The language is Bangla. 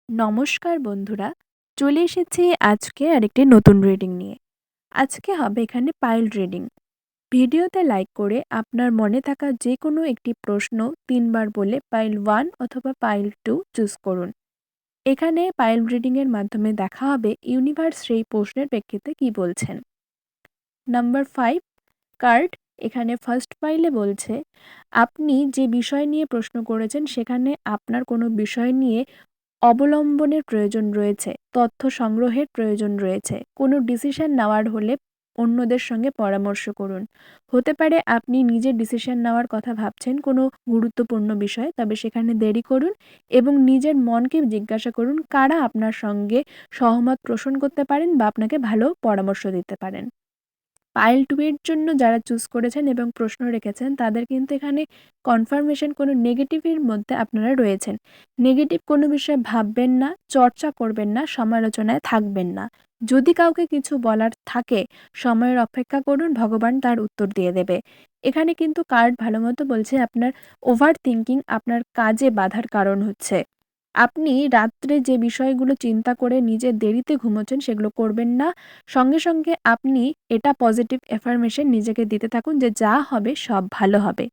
নমস্কার বন্ধুরা, চলে এসেছি আজকে আরেকটি নতুন রিডিং নিয়ে। আজকে হবে এখানে পাইল রিডিং। ভিডিওতে লাইক করে আপনার মনে থাকা যে কোনো একটি প্রশ্ন ৩ বার বলে পাইল 1 অথবা পাইল 2 চুজ করুন। এখানে পাইল রিডিং এর মাধ্যমে দেখা হবে ইউনিভার্স সেই প্রশ্নের প্রেক্ষিতে কি বলছেন। নাম্বার 5 কার্ড এখানে ফার্স্ট পাইলে বলছে, আপনি যে বিষয় নিয়ে প্রশ্ন করেছেন সেখানে আপনার কোনো বিষয় নিয়ে অবলম্বনের প্রয়োজন রয়েছে, তথ্য সংগ্রহের প্রয়োজন রয়েছে। কোনো ডিসিশন নেওয়ার হলে অন্যদের সঙ্গে পরামর্শ করুন। হতে পারে আপনি নিজের ডিসিশন নেওয়ার কথা ভাবছেন কোনো গুরুত্বপূর্ণ বিষয়, তবে সেখানে দেরি করুন এবং নিজের মনকে জিজ্ঞাসা করুন কারা আপনার সঙ্গে সহমত পোষণ করতে পারেন বা আপনাকে ভালো পরামর্শ দিতে পারেন। পাইল 2 এর জন্য যারা চুজ করেছেন এবং প্রশ্ন রেখেছেন তাদের কিন্তু এখানে কনফার্মেশন কোনো নেগেটিভের মধ্যে আপনারা রয়েছেন। নেগেটিভ কোনো বিষয়ে ভাববেন না, চর্চা করবেন না, সমালোচনায় থাকবেন না। যদি কাউকে কিছু বলার থাকে সময়ের অপেক্ষা করুন, ভগবান তার উত্তর দিয়ে দেবে। এখানে কিন্তু কার্ড ভালোমতো বলছে আপনার ওভার থিংকিং আপনার কাজে বাধার কারণ হচ্ছে। আপনি রাত্রে যে বিষয়গুলো চিন্তা করে নিজে দেরিতে ঘুমোচ্ছেন সেগুলো করবেন না। সঙ্গে, সঙ্গে আপনি এটা পজিটিভ অ্যাফার্মেশন নিজেকে দিতে থাকুন যে যা হবে সব ভালো হবে।